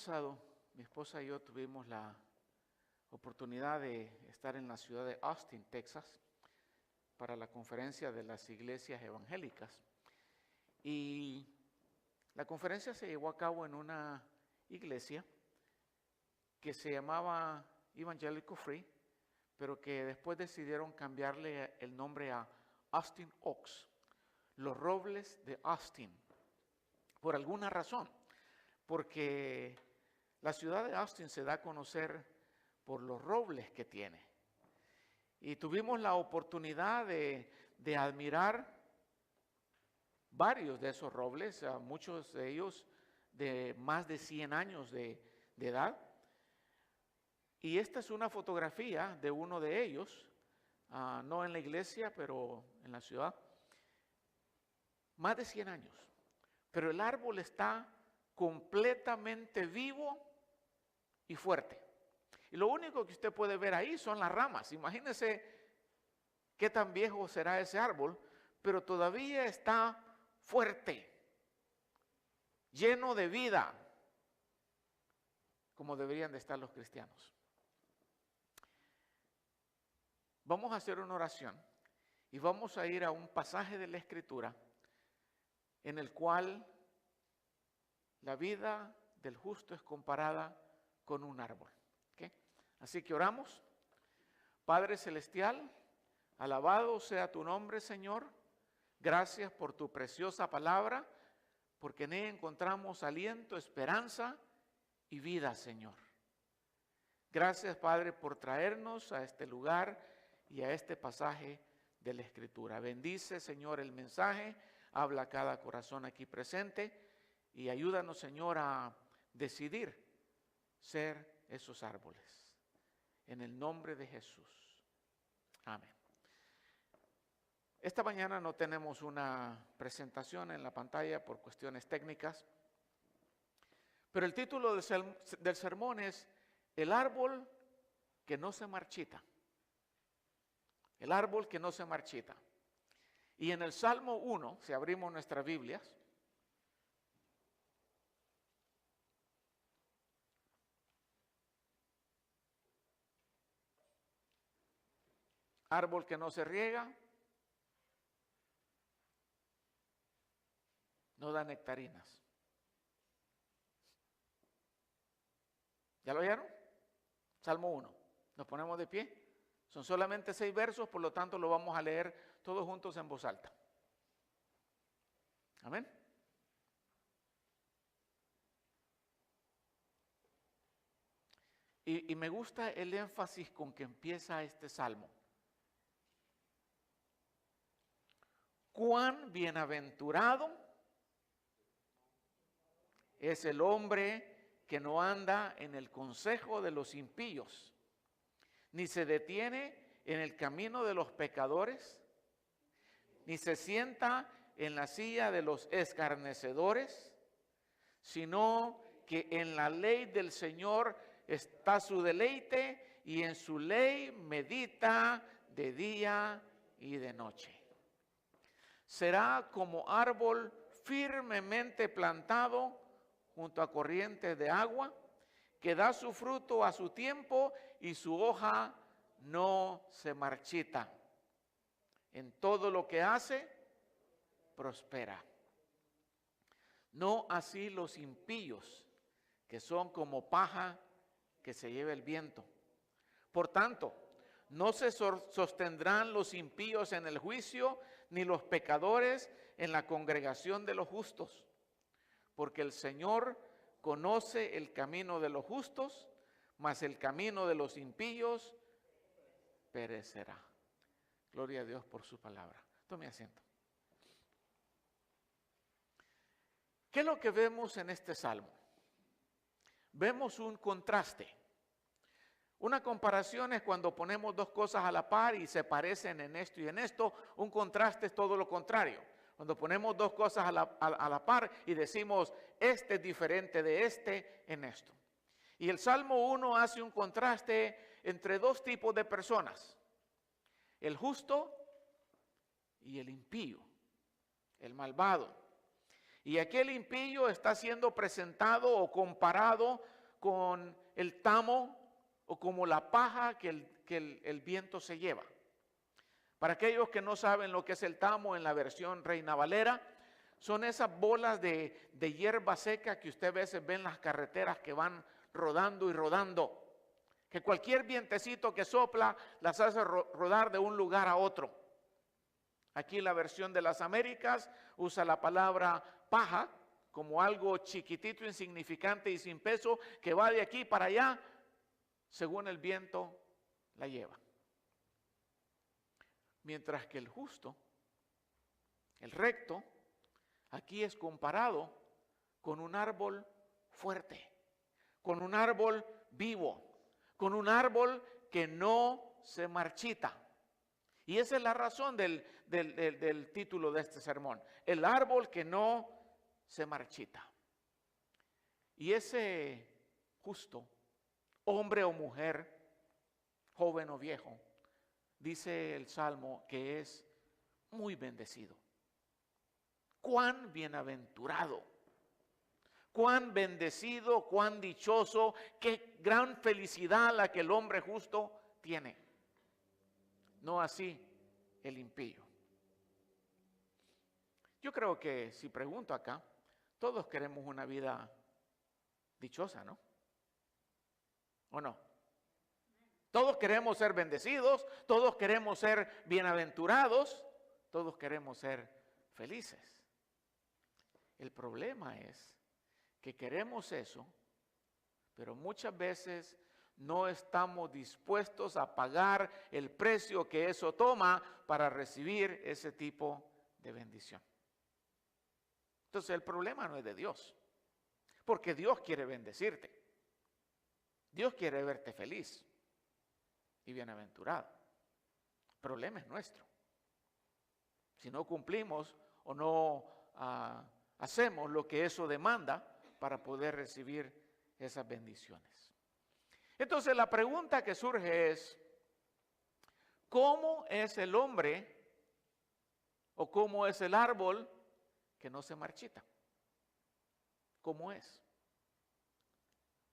pasado, mi esposa y yo tuvimos la oportunidad de estar en la ciudad de Austin, Texas, para la conferencia de las iglesias evangélicas. Y la conferencia se llevó a cabo en una iglesia que se llamaba Evangelical Free, pero que después decidieron cambiarle el nombre a Austin Oaks, los robles de Austin, por alguna razón, porque la ciudad de Austin se da a conocer por los robles que tiene. Y tuvimos la oportunidad de admirar varios de esos robles, muchos de ellos de más de 100 años de edad. Y esta es una fotografía de uno de ellos, no en la iglesia, pero en la ciudad. Más de 100 años. Pero el árbol está completamente vivo y fuerte. Y lo único que usted puede ver ahí son las ramas. Imagínese qué tan viejo será ese árbol, pero todavía está fuerte, lleno de vida, como deberían de estar los cristianos. Vamos a hacer una oración y vamos a ir a un pasaje de la Escritura en el cual la vida del justo es comparada con un árbol. ¿Okay? Así que oramos. Padre Celestial, alabado sea tu nombre, Señor. Gracias por tu preciosa palabra, porque en ella encontramos aliento, esperanza y vida, Señor. Gracias, Padre, por traernos a este lugar y a este pasaje de la Escritura. Bendice, Señor, el mensaje, habla a cada corazón aquí presente y ayúdanos, Señor, a decidir ser esos árboles. En el nombre de Jesús. Amén. Esta mañana no tenemos una presentación en la pantalla por cuestiones técnicas, pero el título del sermón es El árbol que no se marchita. El árbol que no se marchita. Y en el Salmo 1, si abrimos nuestras Biblias, árbol que no se riega, no da nectarinas. ¿Ya lo oyeron? Salmo 1. Nos ponemos de pie. Son solamente 6 versos, por lo tanto lo vamos a leer todos juntos en voz alta. Amén. Y me gusta el énfasis con que empieza este salmo. Cuán bienaventurado es el hombre que no anda en el consejo de los impíos, ni se detiene en el camino de los pecadores, ni se sienta en la silla de los escarnecedores, sino que en la ley del Señor está su deleite y en su ley medita de día y de noche. Será como árbol firmemente plantado junto a corrientes de agua, que da su fruto a su tiempo y su hoja no se marchita. En todo lo que hace, prospera. No así los impíos, que son como paja que se lleva el viento. Por tanto, no se sostendrán los impíos en el juicio, ni los pecadores en la congregación de los justos. Porque el Señor conoce el camino de los justos, mas el camino de los impíos perecerá. Gloria a Dios por su palabra. Tome asiento. ¿Qué es lo que vemos en este salmo? Vemos un contraste. Una comparación es cuando ponemos dos cosas a la par y se parecen en esto y en esto. Un contraste es todo lo contrario. Cuando ponemos dos cosas a la par y decimos, este es diferente de este en esto. Y el Salmo 1 hace un contraste entre dos tipos de personas. El justo y el impío, el malvado. Y aquel impío está siendo presentado o comparado con el tamo o como la paja que el viento se lleva. Para aquellos que no saben lo que es el tamo en la versión Reina Valera, son esas bolas de hierba seca que usted a veces ve en las carreteras que van rodando y rodando. Que cualquier vientecito que sopla las hace rodar de un lugar a otro. Aquí la versión de las Américas usa la palabra paja como algo chiquitito, insignificante y sin peso que va de aquí para allá según el viento la lleva. Mientras que el justo, el recto, aquí es comparado con un árbol fuerte, con un árbol vivo, con un árbol que no se marchita. Y esa es la razón del título de este sermón, el árbol que no se marchita. Y ese justo, hombre o mujer, joven o viejo, dice el Salmo que es muy bendecido. Cuán bienaventurado, cuán bendecido, cuán dichoso, qué gran felicidad la que el hombre justo tiene. No así el impío. Yo creo que si pregunto acá, todos queremos una vida dichosa, ¿no? ¿O no? Todos queremos ser bendecidos, todos queremos ser bienaventurados, todos queremos ser felices. El problema es que queremos eso, pero muchas veces no estamos dispuestos a pagar el precio que eso toma para recibir ese tipo de bendición. Entonces el problema no es de Dios, porque Dios quiere bendecirte. Dios quiere verte feliz y bienaventurado. El problema es nuestro. Si no cumplimos o no hacemos lo que eso demanda para poder recibir esas bendiciones. Entonces la pregunta que surge es, ¿cómo es el hombre o cómo es el árbol que no se marchita? ¿Cómo es?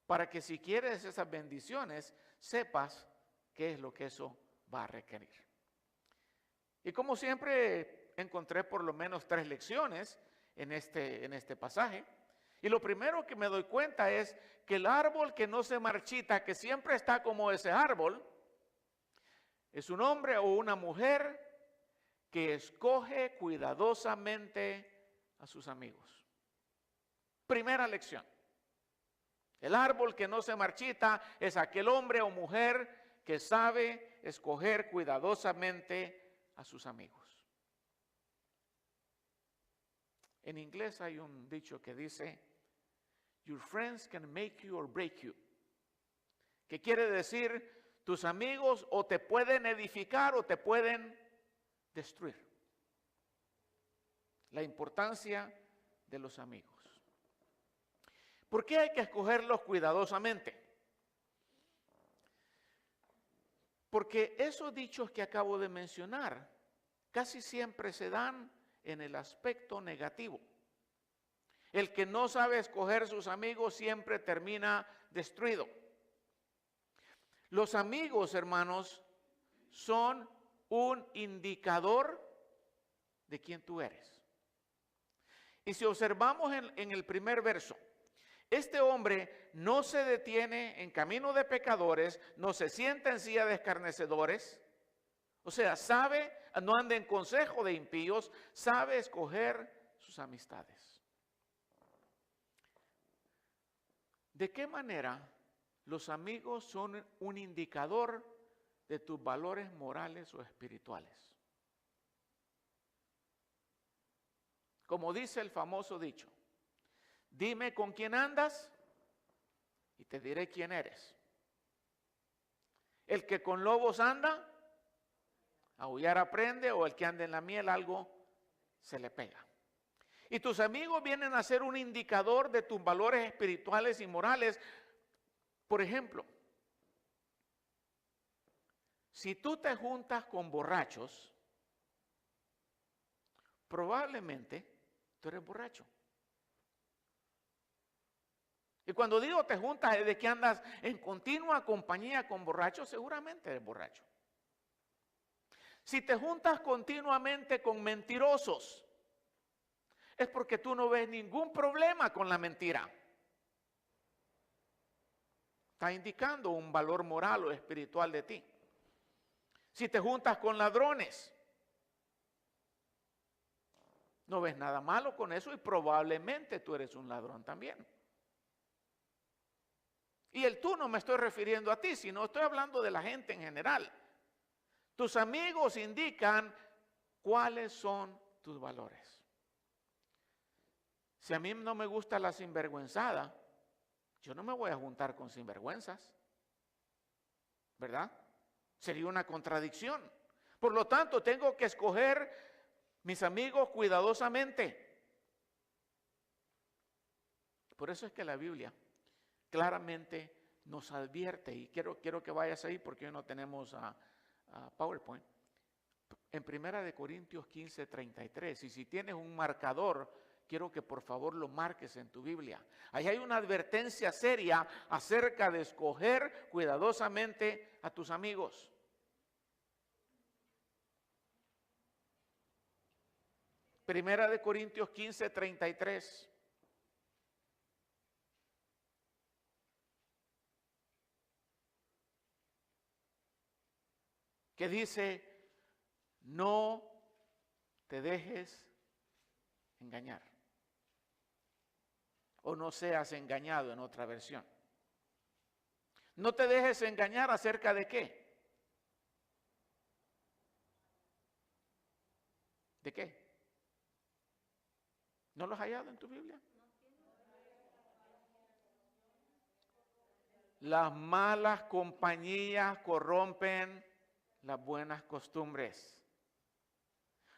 Para que si quieres esas bendiciones, sepas qué es lo que eso va a requerir. Y como siempre, encontré por lo menos 3 lecciones en este pasaje. Y lo primero que me doy cuenta es que el árbol que no se marchita, que siempre está como ese árbol, es un hombre o una mujer que escoge cuidadosamente a sus amigos. Primera lección. El árbol que no se marchita es aquel hombre o mujer que sabe escoger cuidadosamente a sus amigos. En inglés hay un dicho que dice, your friends can make you or break you. Que quiere decir, tus amigos o te pueden edificar o te pueden destruir. La importancia de los amigos. ¿Por qué hay que escogerlos cuidadosamente? Porque esos dichos que acabo de mencionar casi siempre se dan en el aspecto negativo. El que no sabe escoger sus amigos siempre termina destruido. Los amigos, hermanos, son un indicador de quién tú eres. Y si observamos en el primer verso, este hombre no se detiene en camino de pecadores, no se sienta en silla de escarnecedores, o sea, sabe, no anda en consejo de impíos, sabe escoger sus amistades. ¿De qué manera los amigos son un indicador de tus valores morales o espirituales? Como dice el famoso dicho, dime con quién andas y te diré quién eres. El que con lobos anda, aullar aprende, o el que anda en la miel algo se le pega. Y tus amigos vienen a ser un indicador de tus valores espirituales y morales. Por ejemplo, si tú te juntas con borrachos, probablemente tú eres borracho. Y cuando digo te juntas es de que andas en continua compañía con borrachos, seguramente eres borracho. Si te juntas continuamente con mentirosos, es porque tú no ves ningún problema con la mentira. Está indicando un valor moral o espiritual de ti. Si te juntas con ladrones, no ves nada malo con eso y probablemente tú eres un ladrón también. Y el tú no me estoy refiriendo a ti, sino estoy hablando de la gente en general. Tus amigos indican cuáles son tus valores. Si a mí no me gusta la sinvergüenzada, yo no me voy a juntar con sinvergüenzas, ¿verdad? Sería una contradicción. Por lo tanto, tengo que escoger mis amigos cuidadosamente. Por eso es que la Biblia claramente nos advierte, y quiero que vayas ahí porque hoy no tenemos a PowerPoint. En 1 Corintios 15:33, y si tienes un marcador, quiero que por favor lo marques en tu Biblia. Ahí hay una advertencia seria acerca de escoger cuidadosamente a tus amigos. Primera de Corintios 15:33. Que dice, no te dejes engañar. O no seas engañado en otra versión. No te dejes engañar acerca de qué. ¿De qué? ¿No lo has hallado en tu Biblia? Las malas compañías corrompen las buenas costumbres.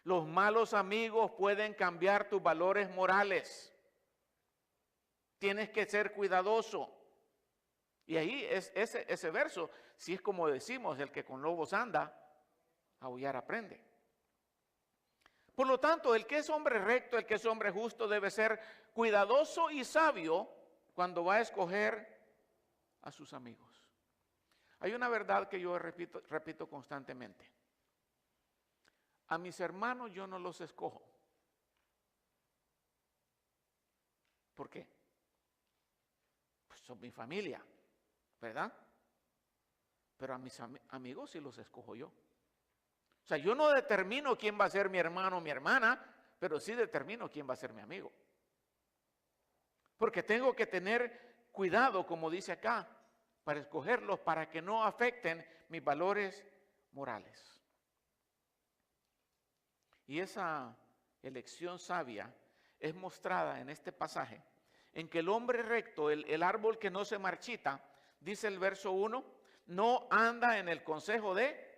Los malos amigos pueden cambiar tus valores morales. Tienes que ser cuidadoso. Y ahí es ese verso, si es como decimos, el que con lobos anda, aullar aprende. Por lo tanto, el que es hombre recto, el que es hombre justo, debe ser cuidadoso y sabio cuando va a escoger a sus amigos. Hay una verdad que yo repito constantemente. A mis hermanos yo no los escojo. ¿Por qué? Pues son mi familia, ¿verdad? Pero a mis amigos sí los escojo yo. O sea, yo no determino quién va a ser mi hermano o mi hermana, pero sí determino quién va a ser mi amigo. Porque tengo que tener cuidado, como dice acá, para escogerlos, para que no afecten mis valores morales. Y esa elección sabia es mostrada en este pasaje, en que el hombre recto, el árbol que no se marchita, dice el verso 1, no anda en el consejo de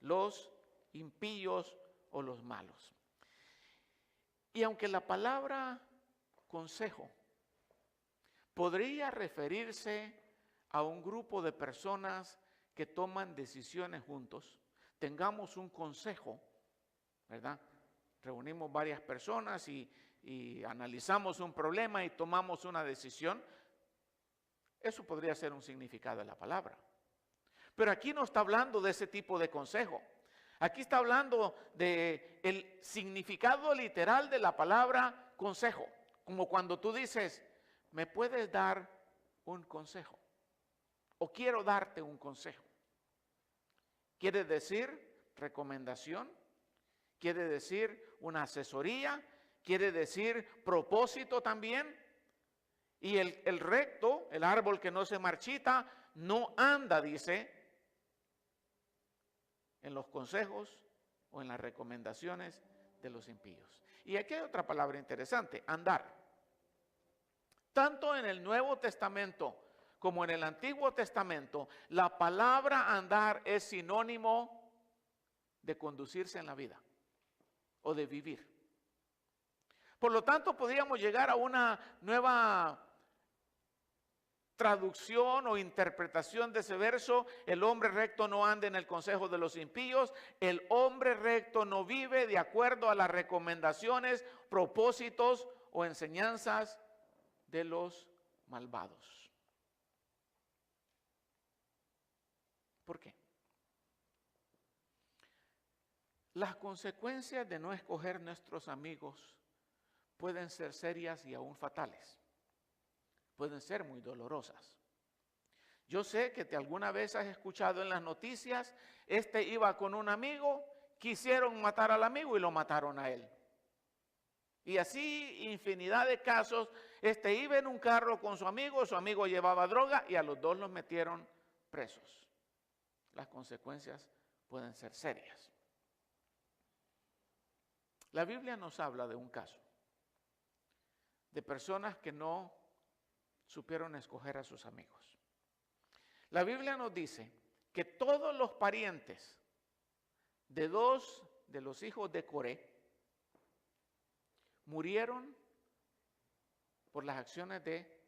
los impíos o los malos. Y aunque la palabra consejo podría referirse a un grupo de personas que toman decisiones juntos, tengamos un consejo, ¿verdad? Reunimos varias personas y analizamos un problema y tomamos una decisión. Eso podría ser un significado de la palabra. Pero aquí no está hablando de ese tipo de consejo. Aquí está hablando de el significado literal de la palabra consejo. Como cuando tú dices, ¿me puedes dar un consejo? O quiero darte un consejo. Quiere decir recomendación, quiere decir una asesoría, quiere decir propósito también. Y el recto, el árbol que no se marchita, no anda, dice, en los consejos o en las recomendaciones de los impíos. Y aquí hay otra palabra interesante, andar. Tanto en el Nuevo Testamento como en el Antiguo Testamento, la palabra andar es sinónimo de conducirse en la vida o de vivir. Por lo tanto, podríamos llegar a una nueva traducción o interpretación de ese verso. El hombre recto no anda en el consejo de los impíos. El hombre recto no vive de acuerdo a las recomendaciones, propósitos o enseñanzas de los malvados. ¿Por qué? Las consecuencias de no escoger nuestros amigos pueden ser serias y aún fatales. Pueden ser muy dolorosas. Yo sé que alguna vez has escuchado en las noticias, iba con un amigo, quisieron matar al amigo y lo mataron a él. Y así infinidad de casos, iba en un carro con su amigo llevaba droga y a los dos los metieron presos. Las consecuencias pueden ser serias. La Biblia nos habla de un caso de personas que no supieron escoger a sus amigos. La Biblia nos dice que todos los parientes de dos de los hijos de Coré murieron por las acciones de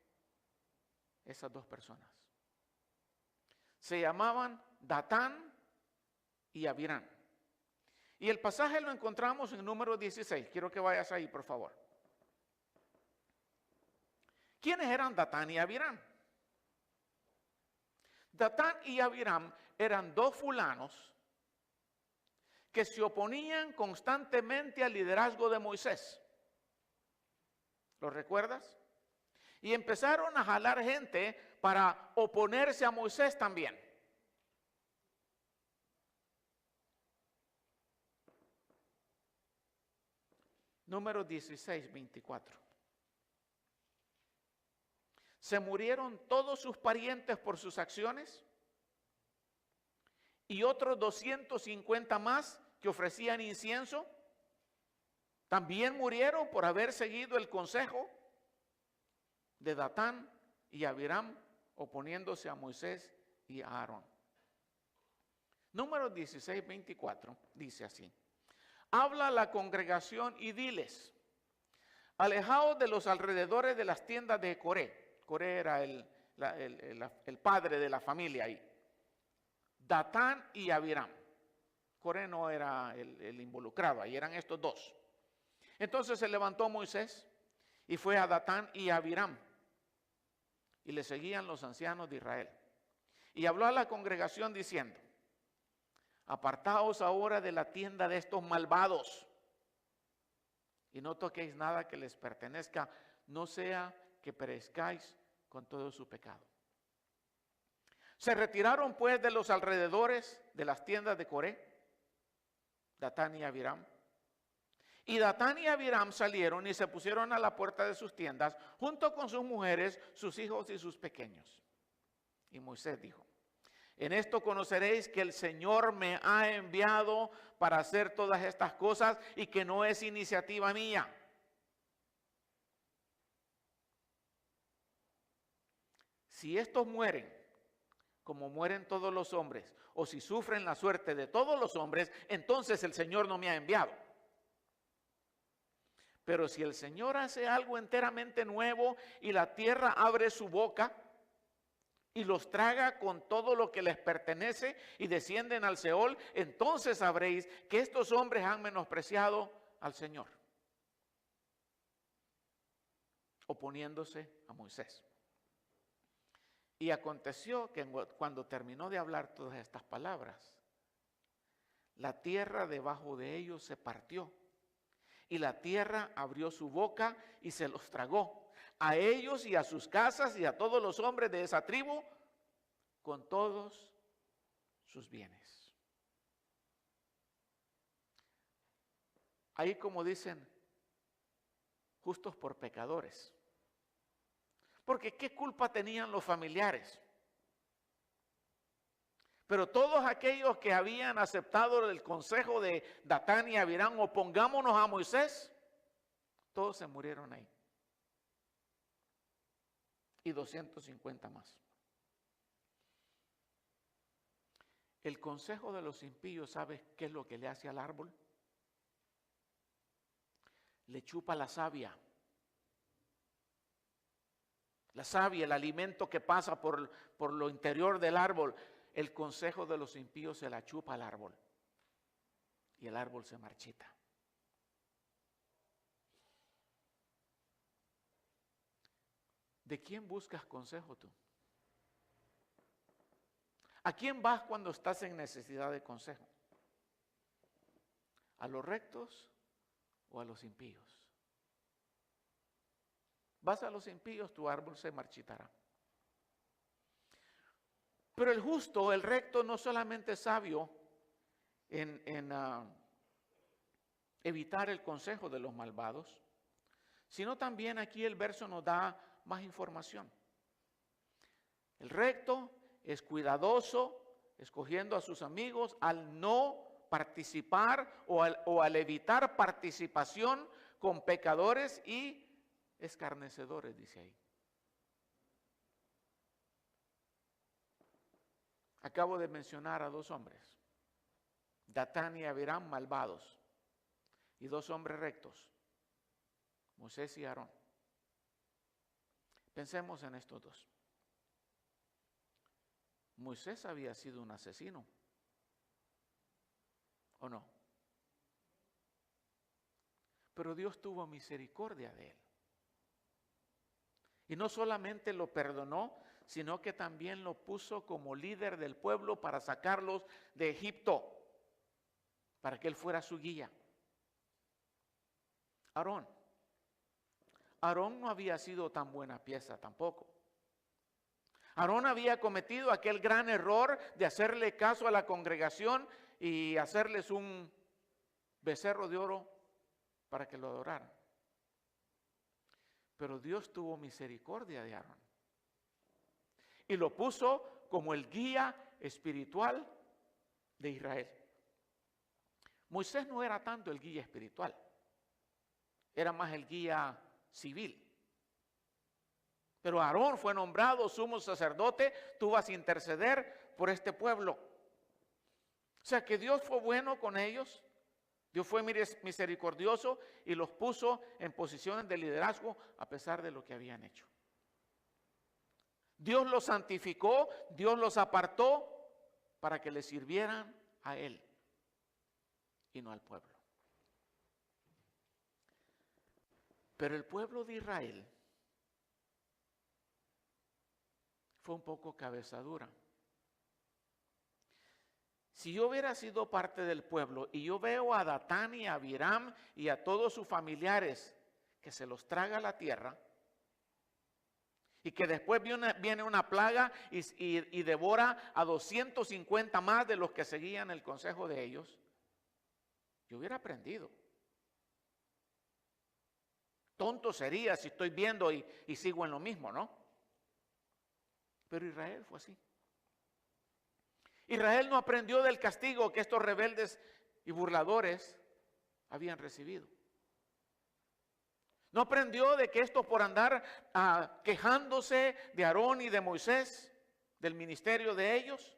esas dos personas. Se llamaban Datán y Abirán. Y el pasaje lo encontramos en Números 16. Quiero que vayas ahí, por favor. ¿Quiénes eran Datán y Abirán? Datán y Abirán eran dos fulanos que se oponían constantemente al liderazgo de Moisés. ¿Lo recuerdas? Y empezaron a jalar gente para oponerse a Moisés también. Números 16, 24. Se murieron todos sus parientes por sus acciones y otros 250 más que ofrecían incienso también murieron por haber seguido el consejo de Datán y Abiram, oponiéndose a Moisés y a Aarón. Números 16, 24 dice así: habla a la congregación y diles: alejaos de los alrededores de las tiendas de Coré. Coré era el padre de la familia ahí. Datán y Abiram. Coré no era el involucrado, ahí eran estos dos. Entonces se levantó Moisés y fue a Datán y a Abiram, y le seguían los ancianos de Israel. Y habló a la congregación diciendo: apartaos ahora de la tienda de estos malvados, y no toquéis nada que les pertenezca, no sea que perezcáis con todo su pecado. Se retiraron pues de los alrededores de las tiendas de Coré, Datán y Abiram. Y Datán y Abiram salieron y se pusieron a la puerta de sus tiendas, junto con sus mujeres, sus hijos y sus pequeños. Y Moisés dijo: en esto conoceréis que el Señor me ha enviado para hacer todas estas cosas y que no es iniciativa mía. Si estos mueren, como mueren todos los hombres, o si sufren la suerte de todos los hombres, entonces el Señor no me ha enviado. Pero si el Señor hace algo enteramente nuevo y la tierra abre su boca y los traga con todo lo que les pertenece y descienden al Seol, entonces sabréis que estos hombres han menospreciado al Señor, oponiéndose a Moisés. Y aconteció que cuando terminó de hablar todas estas palabras, la tierra debajo de ellos se partió, y la tierra abrió su boca y se los tragó, a ellos y a sus casas y a todos los hombres de esa tribu, con todos sus bienes. Ahí, como dicen, justos por pecadores. Porque ¿qué culpa tenían los familiares? Pero todos aquellos que habían aceptado el consejo de Datán y Abiram, opongámonos a Moisés, todos se murieron ahí. Y 250 más. El consejo de los impíos, ¿sabes qué es lo que le hace al árbol? Le chupa la savia. La savia, el alimento que pasa por lo interior del árbol. El consejo de los impíos se la chupa al árbol. Y el árbol se marchita. ¿De quién buscas consejo tú? ¿A quién vas cuando estás en necesidad de consejo? ¿A los rectos o a los impíos? Vas a los impíos, tu árbol se marchitará. Pero el justo, el recto, no solamente es sabio en evitar el consejo de los malvados, sino también aquí el verso nos da más información. El recto es cuidadoso, escogiendo a sus amigos al no participar o al evitar participación con pecadores y escarnecedores, dice ahí. Acabo de mencionar a dos hombres, Datán y Abiram, malvados, y dos hombres rectos, Moisés y Aarón. Pensemos en estos dos. Moisés había sido un asesino, ¿o no? Pero Dios tuvo misericordia de él. Y no solamente lo perdonó, sino que también lo puso como líder del pueblo para sacarlos de Egipto, para que él fuera su guía. Aarón no había sido tan buena pieza tampoco. Aarón había cometido aquel gran error de hacerle caso a la congregación y hacerles un becerro de oro para que lo adoraran. Pero Dios tuvo misericordia de Aarón y lo puso como el guía espiritual de Israel. Moisés no era tanto el guía espiritual, era más el guía civil. Pero Aarón fue nombrado sumo sacerdote, tú vas a interceder por este pueblo. O sea que Dios fue bueno con ellos, Dios fue misericordioso y los puso en posiciones de liderazgo a pesar de lo que habían hecho. Dios los santificó, Dios los apartó para que le sirvieran a Él y no al pueblo. Pero el pueblo de Israel fue un poco cabeza dura. Si yo hubiera sido parte del pueblo y yo veo a Datán y a Abiram y a todos sus familiares que se los traga la tierra y que después viene una plaga y devora a 250 más de los que seguían el consejo de ellos, yo hubiera aprendido. Tonto sería si estoy viendo y sigo en lo mismo, ¿no? Pero Israel fue así. Israel no aprendió del castigo que estos rebeldes y burladores habían recibido. No aprendió de que esto por andar quejándose de Aarón y de Moisés, del ministerio de ellos,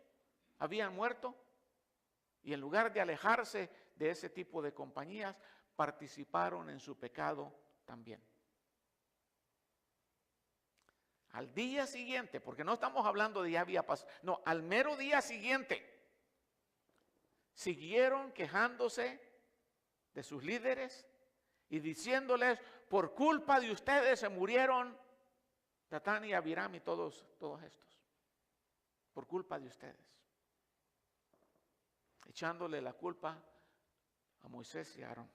habían muerto. Y en lugar de alejarse de ese tipo de compañías, participaron en su pecado también. Al día siguiente, porque no estamos hablando de ya había pasado, no, al mero día siguiente, siguieron quejándose de sus líderes y diciéndoles, por culpa de ustedes se murieron Datán y Abiram y todos estos, por culpa de ustedes, echándole la culpa a Moisés y a Aarón.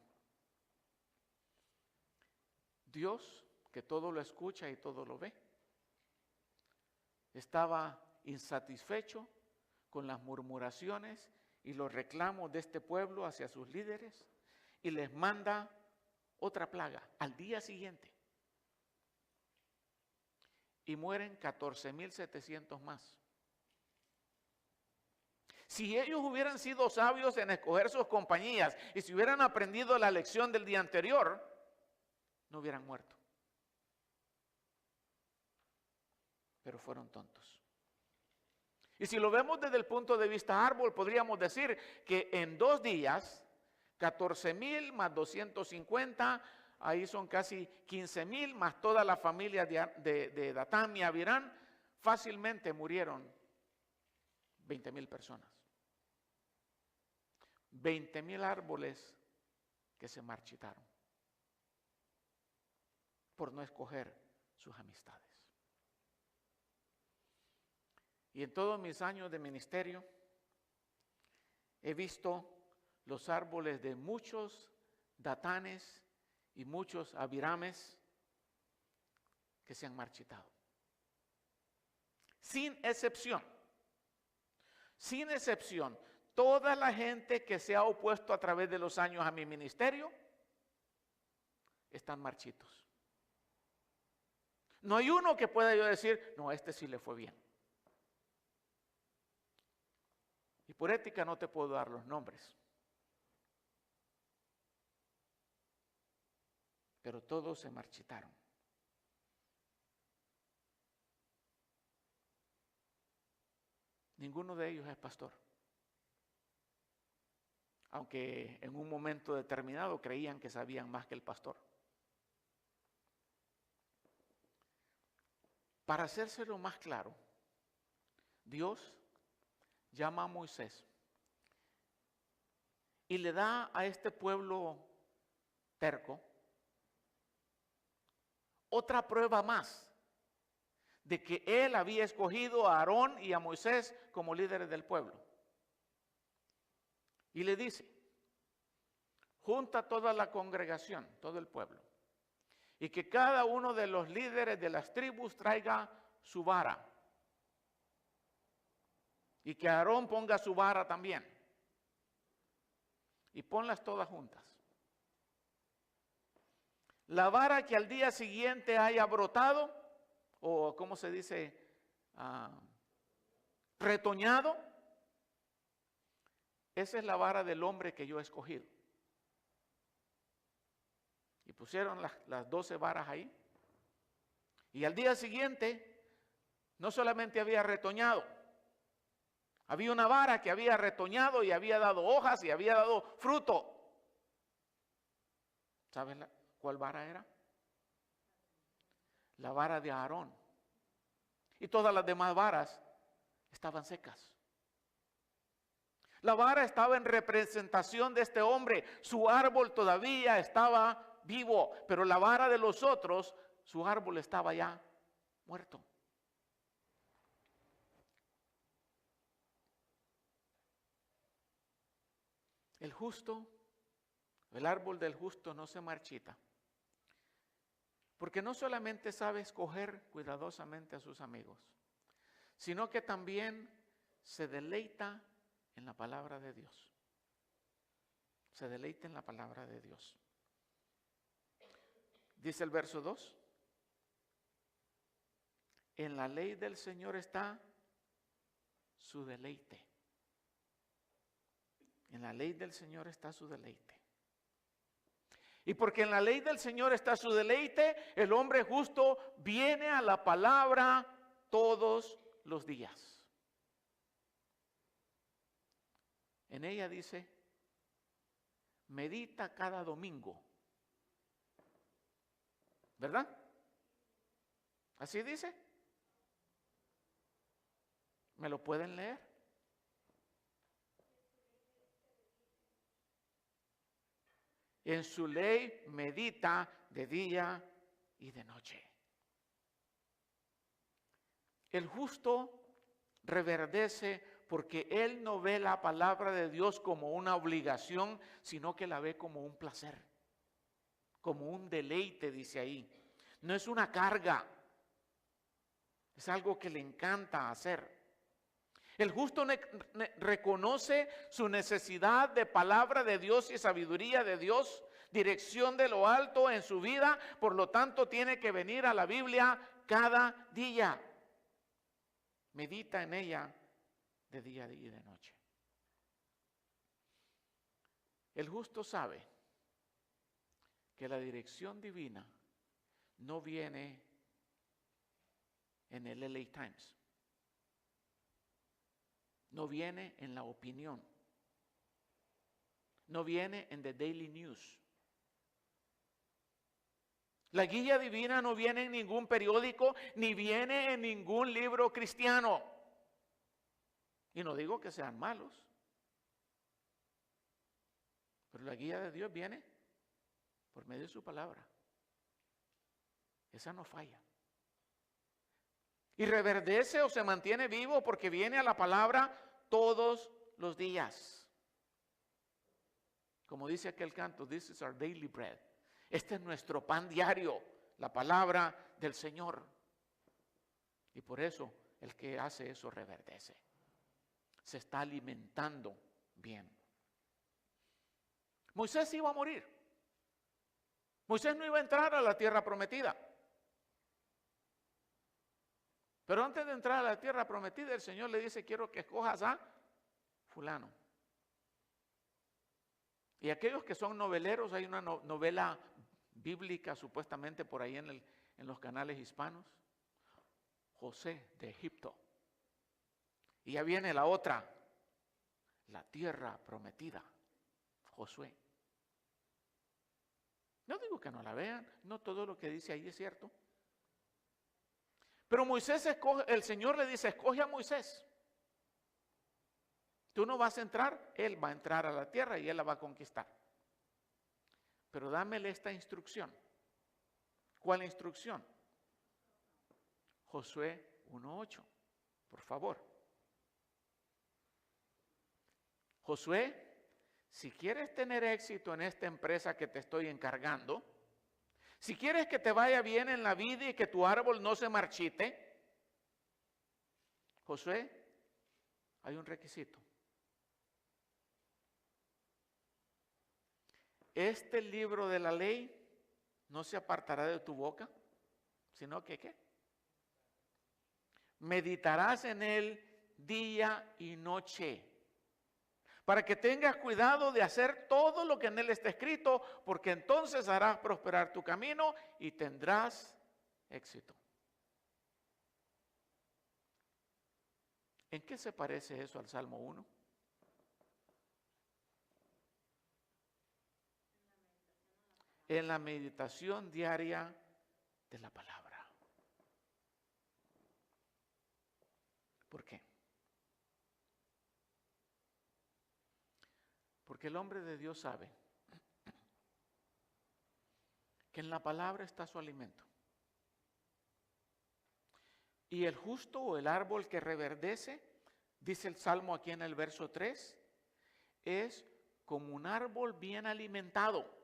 Dios, que todo lo escucha y todo lo ve, estaba insatisfecho con las murmuraciones y los reclamos de este pueblo hacia sus líderes y les manda otra plaga al día siguiente. Y mueren 14,700 más. Si ellos hubieran sido sabios en escoger sus compañías y si hubieran aprendido la lección del día anterior, no hubieran muerto. Pero fueron tontos. Y si lo vemos desde el punto de vista árbol, podríamos decir que en 2 días, 14,000 más 250, ahí son casi 15,000, más toda la familia de Datán y Abiram, fácilmente murieron 20,000 personas. 20,000 árboles que se marchitaron por no escoger sus amistades. Y en todos mis años de ministerio he visto los árboles de muchos datanes y muchos abirames que se han marchitado. Sin excepción. Sin excepción. Toda la gente que se ha opuesto a través de los años a mi ministerio están marchitos. No hay uno que pueda yo decir, no, este sí le fue bien. Y por ética no te puedo dar los nombres. Pero todos se marchitaron. Ninguno de ellos es pastor. Aunque en un momento determinado creían que sabían más que el pastor. Para hacérselo más claro, Dios llama a Moisés y le da a este pueblo terco otra prueba más de que él había escogido a Aarón y a Moisés como líderes del pueblo. Y le dice, junta toda la congregación, todo el pueblo, y que cada uno de los líderes de las tribus traiga su vara. Y que Aarón ponga su vara también. Y ponlas todas juntas. La vara que al día siguiente haya brotado, o ¿cómo se dice? Retoñado. Esa es la vara del hombre que yo he escogido. Y pusieron las 12 varas ahí. Y al día siguiente, no solamente había retoñado, había una vara que había retoñado y había dado hojas y había dado fruto. ¿Sabes cuál vara era? La vara de Aarón. Y todas las demás varas estaban secas. La vara estaba en representación de este hombre. Su árbol todavía estaba vivo, pero la vara de los otros, su árbol estaba ya muerto. El justo, el árbol del justo no se marchita, porque no solamente sabe escoger cuidadosamente a sus amigos, sino que también se deleita en la palabra de Dios. Se deleita en la palabra de Dios. Dice el verso 2. En la ley del Señor está su deleite. En la ley del Señor está su deleite. Y porque en la ley del Señor está su deleite, el hombre justo viene a la palabra todos los días. En ella dice, medita cada domingo. ¿Verdad? ¿Así dice? ¿Me lo pueden leer? En su ley medita de día y de noche. El justo reverdece porque él no ve la palabra de Dios como una obligación, sino que la ve como un placer, como un deleite, dice ahí. No es una carga, es algo que le encanta hacer. El justo reconoce su necesidad de palabra de Dios y sabiduría de Dios, dirección de lo alto en su vida, por lo tanto tiene que venir a la Biblia cada día. Medita en ella de día y de noche. El justo sabe que la dirección divina no viene en el LA Times. No viene en la opinión. No viene en The Daily News. La guía divina no viene en ningún periódico, ni viene en ningún libro cristiano. Y no digo que sean malos. Pero la guía de Dios viene por medio de su palabra. Esa no falla. Y reverdece o se mantiene vivo porque viene a la palabra todos los días. Como dice aquel canto, this is our daily bread. Este es nuestro pan diario, la palabra del Señor. Y por eso el que hace eso reverdece. Se está alimentando bien. Moisés iba a morir. Moisés no iba a entrar a la tierra prometida. Pero antes de entrar a la tierra prometida, el Señor le dice, quiero que escojas a fulano. Y aquellos que son noveleros, hay una novela bíblica supuestamente por ahí en los canales hispanos. José de Egipto. Y ya viene la otra, la tierra prometida, Josué. No digo que no la vean, no todo lo que dice ahí es cierto. Pero Moisés escoge, el Señor le dice, escoge a Moisés. Tú no vas a entrar, él va a entrar a la tierra y él la va a conquistar. Pero dámele esta instrucción. ¿Cuál instrucción? Josué 1:8, por favor. Josué, si quieres tener éxito en esta empresa que te estoy encargando, si quieres que te vaya bien en la vida y que tu árbol no se marchite, Josué, hay un requisito. Este libro de la ley no se apartará de tu boca, sino que ¿qué? Meditarás en él día y noche, para que tengas cuidado de hacer todo lo que en él está escrito, porque entonces harás prosperar tu camino y tendrás éxito. ¿En qué se parece eso al Salmo 1? En la meditación diaria de la palabra. ¿Por qué? Porque el hombre de Dios sabe que en la palabra está su alimento. Y el justo o el árbol que reverdece, dice el Salmo aquí en el verso 3, es como un árbol bien alimentado,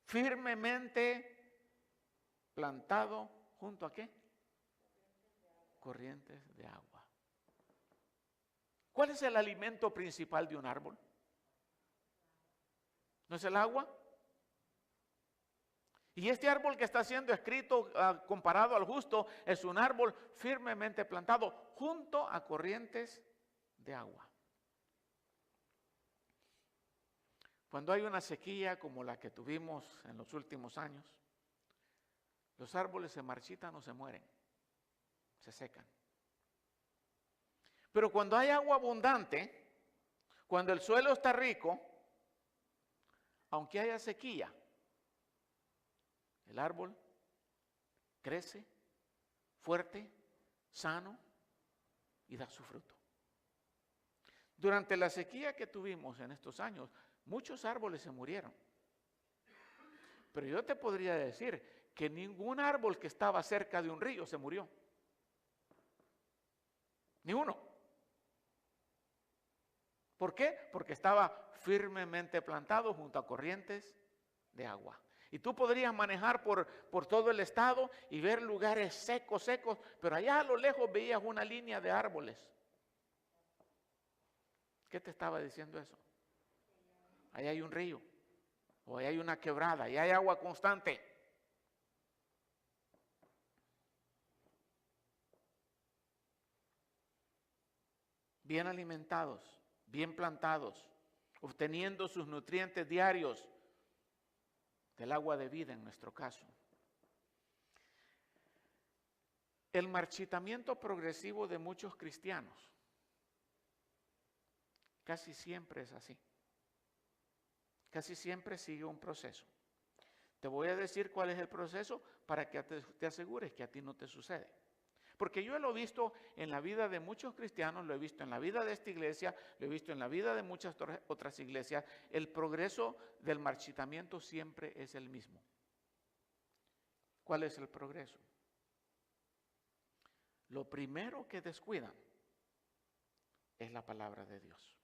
firmemente plantado junto a ¿qué? Corrientes de agua. ¿Cuál es el alimento principal de un árbol? ¿No es el agua? Y este árbol que está siendo escrito comparado al justo es un árbol firmemente plantado junto a corrientes de agua. Cuando hay una sequía como la que tuvimos en los últimos años, los árboles se marchitan o se mueren, se secan. Pero cuando hay agua abundante, cuando el suelo está rico, aunque haya sequía, el árbol crece fuerte, sano y da su fruto. Durante la sequía que tuvimos en estos años, muchos árboles se murieron. Pero yo te podría decir que ningún árbol que estaba cerca de un río se murió. Ni uno. ¿Por qué? Porque estaba firmemente plantado junto a corrientes de agua. Y tú podrías manejar por todo el estado y ver lugares secos, pero allá a lo lejos veías una línea de árboles. ¿Qué te estaba diciendo eso? Ahí hay un río, o ahí hay una quebrada, ahí hay agua constante. Bien alimentados, bien plantados, obteniendo sus nutrientes diarios del agua de vida en nuestro caso. El marchitamiento progresivo de muchos cristianos casi siempre es así. Casi siempre sigue un proceso. Te voy a decir cuál es el proceso para que te asegures que a ti no te sucede. Porque yo lo he visto en la vida de muchos cristianos, lo he visto en la vida de esta iglesia, lo he visto en la vida de muchas otras iglesias. El progreso del marchitamiento siempre es el mismo. ¿Cuál es el progreso? lo primero que descuidan es la palabra de Dios.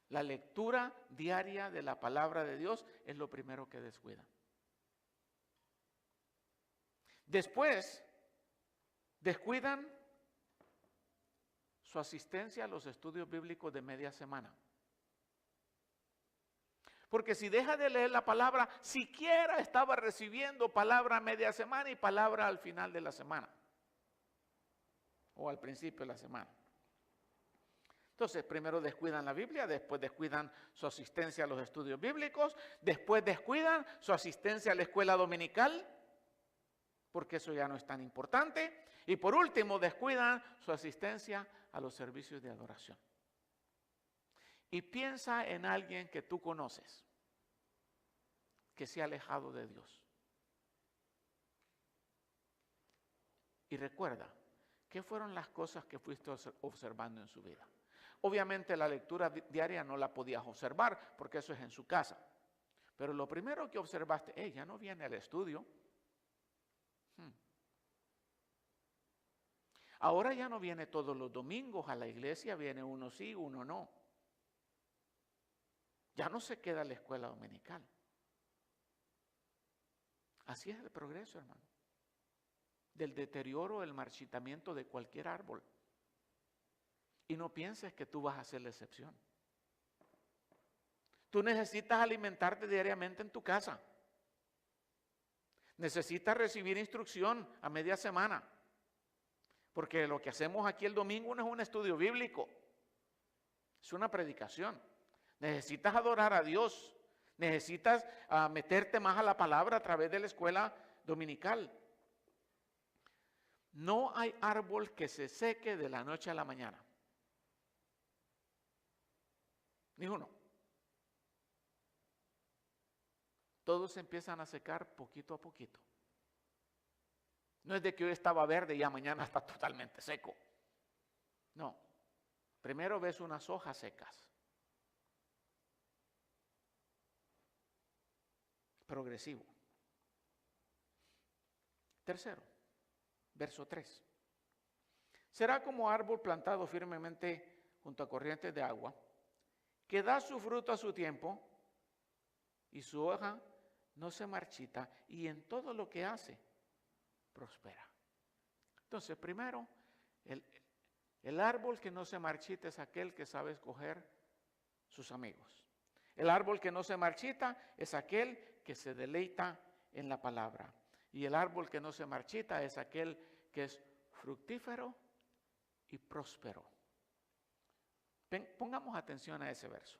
La lectura diaria de la palabra de Dios es lo primero que descuidan. Después, descuidan su asistencia a los estudios bíblicos de media semana. Porque si deja de leer la palabra, siquiera estaba recibiendo palabra a media semana y palabra al final de la semana. O al principio de la semana. Entonces, primero descuidan la Biblia, después descuidan su asistencia a los estudios bíblicos, después descuidan su asistencia a la escuela dominical, porque eso ya no es tan importante. Y por último, descuidan su asistencia a los servicios de adoración. Y piensa en alguien que tú conoces, que se ha alejado de Dios. Y recuerda, ¿qué fueron las cosas que fuiste observando en su vida? Obviamente la lectura diaria no la podías observar, porque eso es en su casa. Pero lo primero que observaste, ya no viene al estudio. Ahora ya no viene todos los domingos a la iglesia, viene uno sí, uno no. Ya no se queda en la escuela dominical. Así es el progreso, hermano. Del deterioro, el marchitamiento de cualquier árbol. Y no pienses que tú vas a ser la excepción. Tú necesitas alimentarte diariamente en tu casa. Necesitas recibir instrucción a media semana. Porque lo que hacemos aquí el domingo no es un estudio bíblico. Es una predicación. Necesitas adorar a Dios. Necesitas meterte más a la palabra a través de la escuela dominical. No hay árbol que se seque de la noche a la mañana. Ni uno. Todos se empiezan a secar poquito a poquito. No es de que hoy estaba verde y ya mañana está totalmente seco. No. Primero ves unas hojas secas. Progresivo. Tercero, verso 3. Será como árbol plantado firmemente junto a corrientes de agua, que da su fruto a su tiempo y su hoja no se marchita, y en todo lo que hace prospera. Entonces, primero, el árbol que no se marchita es aquel que sabe escoger sus amigos. El árbol que no se marchita es aquel que se deleita en la palabra. Y el árbol que no se marchita es aquel que es fructífero y próspero. Pongamos atención a ese verso.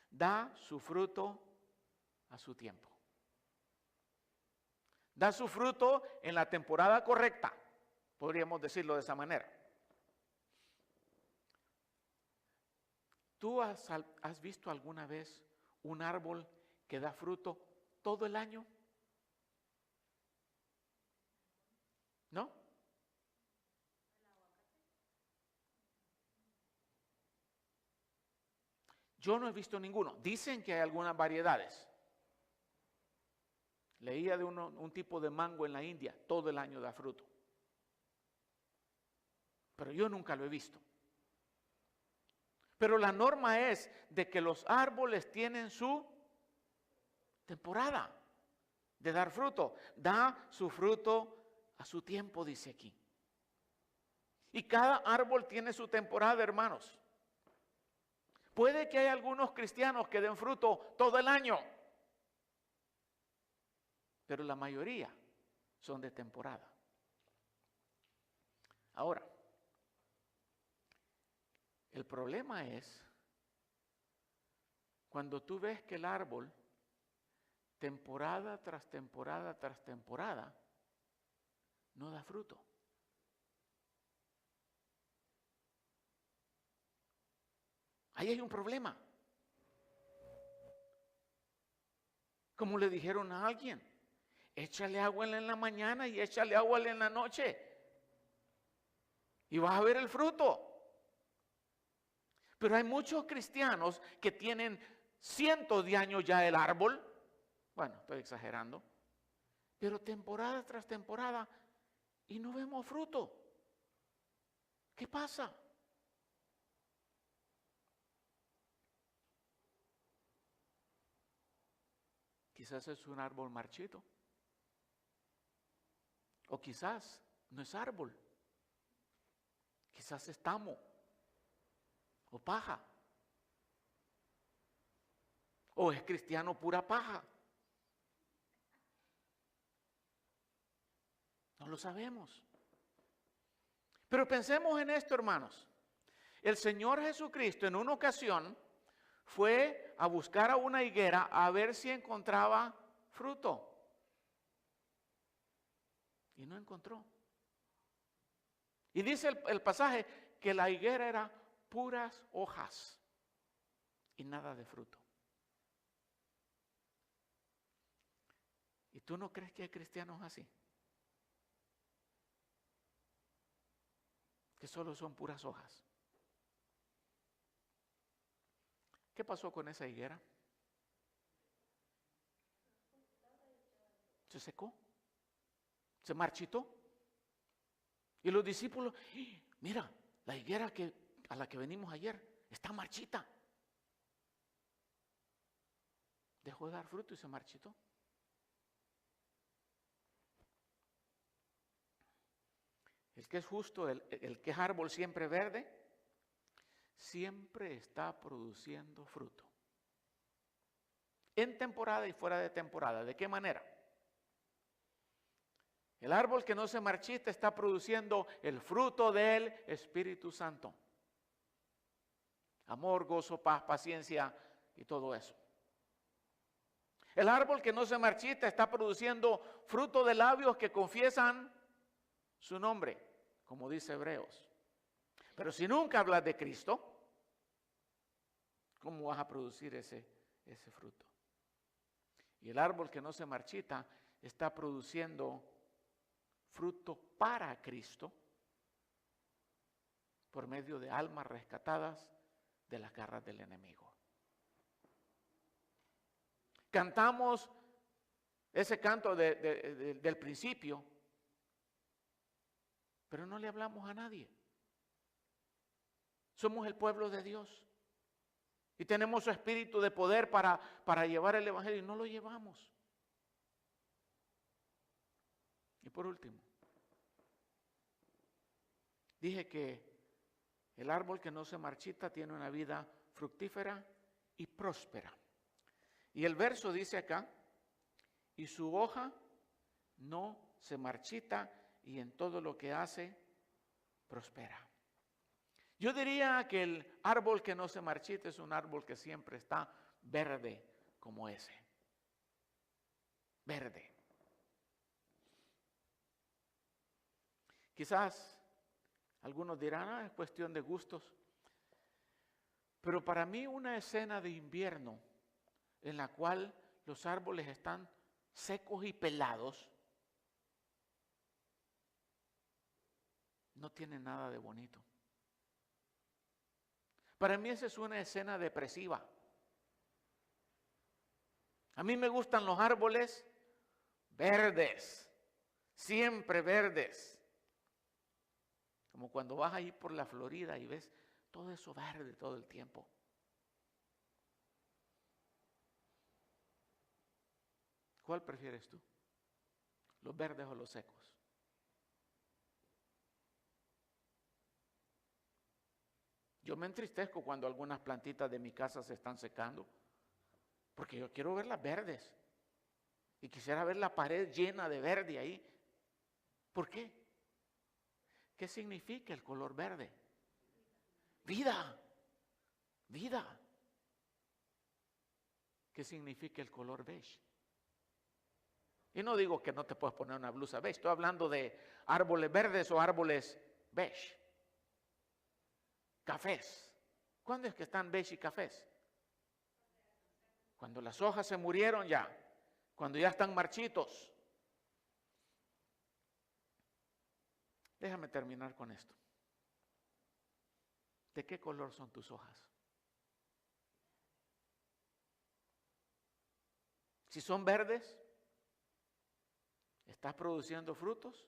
Da su fruto a su tiempo. Da su fruto en la temporada correcta, podríamos decirlo de esa manera. ¿Tú has visto alguna vez un árbol que da fruto todo el año? ¿No? Yo no he visto ninguno. Dicen que hay algunas variedades. Leía de un tipo de mango en la India, todo el año da fruto. Pero yo nunca lo he visto. Pero la norma es de que los árboles tienen su temporada de dar fruto. Da su fruto a su tiempo, dice aquí. Y cada árbol tiene su temporada, hermanos. Puede que haya algunos cristianos que den fruto todo el año, pero la mayoría son de temporada. Ahora, el problema es cuando tú ves que el árbol, temporada tras temporada tras temporada, no da fruto. Ahí hay un problema. Como le dijeron a alguien, échale agua en la mañana y échale agua en la noche. Y vas a ver el fruto. Pero hay muchos cristianos que tienen cientos de años ya el árbol. Bueno, estoy exagerando. Pero temporada tras temporada y no vemos fruto. ¿Qué pasa? Quizás es un árbol marchito. O quizás no es árbol. Quizás es tamo o paja. O es cristiano pura paja. No lo sabemos. Pero pensemos en esto, hermanos. El Señor Jesucristo en una ocasión fue a buscar a una higuera a ver si encontraba fruto. Y no encontró. Y dice el pasaje que la higuera era puras hojas y nada de fruto. ¿Y tú no crees que hay cristianos así? Que solo son puras hojas. ¿Qué pasó con esa higuera? Se secó, se marchitó. Y los discípulos, mira, la higuera a la que venimos ayer está marchita. Dejó de dar fruto y se marchitó. El que es justo, el que es árbol siempre verde, siempre está produciendo fruto. En temporada y fuera de temporada. ¿De qué manera? El árbol que no se marchita está produciendo el fruto del Espíritu Santo. Amor, gozo, paz, paciencia y todo eso. El árbol que no se marchita está produciendo fruto de labios que confiesan su nombre, como dice Hebreos. Pero si nunca hablas de Cristo, ¿cómo vas a producir ese fruto? Y el árbol que no se marchita está produciendo fruto para Cristo por medio de almas rescatadas de las garras del enemigo. Cantamos ese canto del principio, pero no le hablamos a nadie. Somos el pueblo de Dios y tenemos su espíritu de poder para llevar el evangelio y no lo llevamos. Y por último, dije que el árbol que no se marchita tiene una vida fructífera y próspera. Y el verso dice acá, y su hoja no se marchita y en todo lo que hace prospera. Yo diría que el árbol que no se marchita es un árbol que siempre está verde como ese. Verde. Quizás algunos dirán, es cuestión de gustos. Pero para mí una escena de invierno en la cual los árboles están secos y pelados, no tiene nada de bonito. Para mí esa es una escena depresiva. A mí me gustan los árboles verdes, siempre verdes. Como cuando vas ahí por la Florida y ves todo eso verde todo el tiempo. ¿Cuál prefieres tú? ¿Los verdes o los secos? Yo me entristezco cuando algunas plantitas de mi casa se están secando, porque yo quiero verlas verdes y quisiera ver la pared llena de verde ahí. ¿Por qué? ¿Qué significa el color verde? Vida, vida. ¿Qué significa el color beige? Y no digo que no te puedes poner una blusa beige, estoy hablando de árboles verdes o árboles beige. Cafés. ¿Cuándo es que están beige y cafés? Cuando las hojas se murieron ya, cuando ya están marchitos. Déjame terminar con esto. ¿De qué color son tus hojas? Si son verdes, ¿estás produciendo frutos?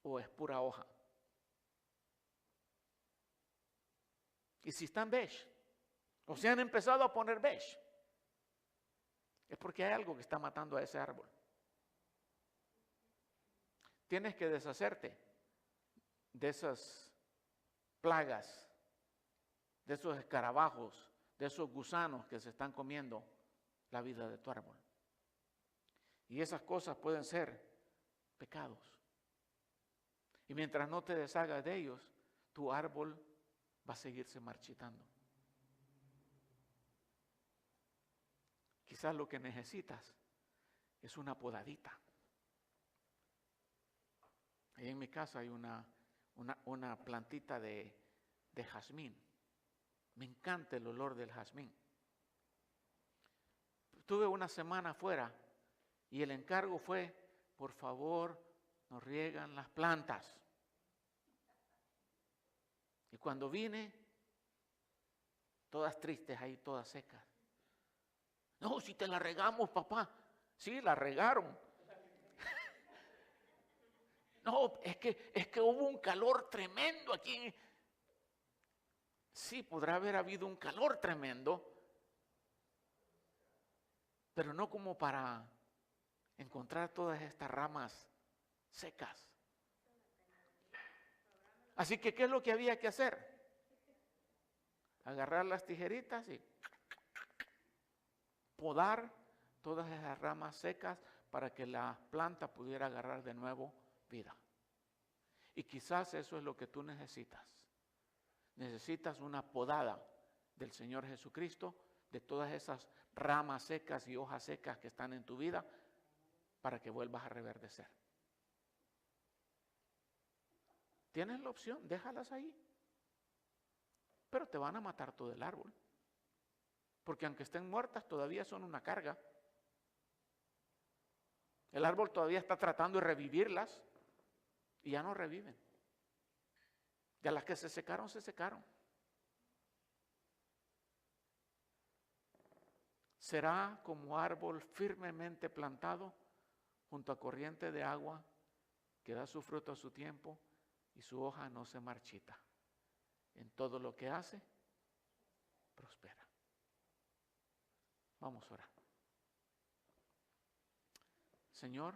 o es pura hoja. Y si están beige, o se han empezado a poner beige, es porque hay algo que está matando a ese árbol. Tienes que deshacerte de esas plagas, de esos escarabajos, de esos gusanos que se están comiendo la vida de tu árbol. Y esas cosas pueden ser pecados. Y mientras no te deshagas de ellos, tu árbol va a seguirse marchitando. Quizás lo que necesitas es una podadita. Ahí en mi casa hay una plantita de jazmín. Me encanta el olor del jazmín. Estuve una semana afuera y el encargo fue, por favor, nos riegan las plantas. Y cuando vine, todas tristes ahí, todas secas. No, si te la regamos, papá. Sí, la regaron. No, es que hubo un calor tremendo aquí. Sí, podrá haber habido un calor tremendo, pero no como para encontrar todas estas ramas secas. Así que, ¿qué es lo que había que hacer? Agarrar las tijeritas y podar todas esas ramas secas para que la planta pudiera agarrar de nuevo vida. Y quizás eso es lo que tú necesitas. Necesitas una podada del Señor Jesucristo de todas esas ramas secas y hojas secas que están en tu vida para que vuelvas a reverdecer. Tienes la opción, déjalas ahí. Pero te van a matar todo el árbol. Porque aunque estén muertas, todavía son una carga. El árbol todavía está tratando de revivirlas y ya no reviven. Ya las que se secaron, se secaron. Será como árbol firmemente plantado junto a corriente de agua que da su fruto a su tiempo y su hoja no se marchita. En todo lo que hace, prospera. Vamos a orar. Señor,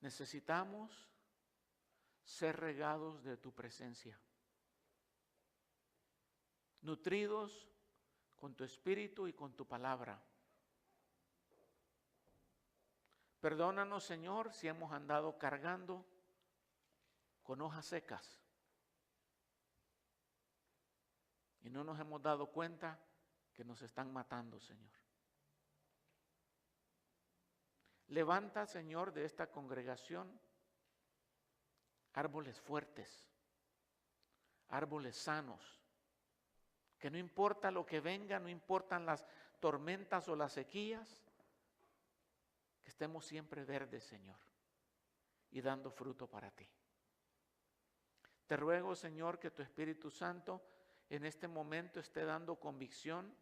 necesitamos ser regados de tu presencia, nutridos con tu espíritu y con tu palabra. Perdónanos, Señor, si hemos andado cargando con hojas secas y no nos hemos dado cuenta que nos están matando, Señor. Levanta, Señor, de esta congregación árboles fuertes, árboles sanos, que no importa lo que venga, no importan las tormentas o las sequías, que estemos siempre verdes, Señor, y dando fruto para ti. Te ruego, Señor, que tu Espíritu Santo en este momento esté dando convicción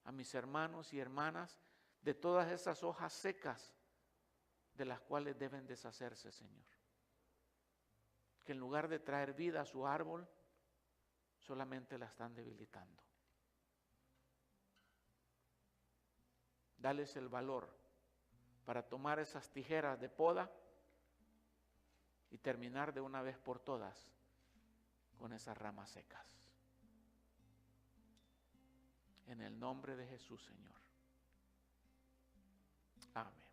a mis hermanos y hermanas de todas esas hojas secas de las cuales deben deshacerse, Señor. Que en lugar de traer vida a su árbol, solamente la están debilitando. Dales el valor para tomar esas tijeras de poda y terminar de una vez por todas con esas ramas secas. En el nombre de Jesús, Señor. Amén.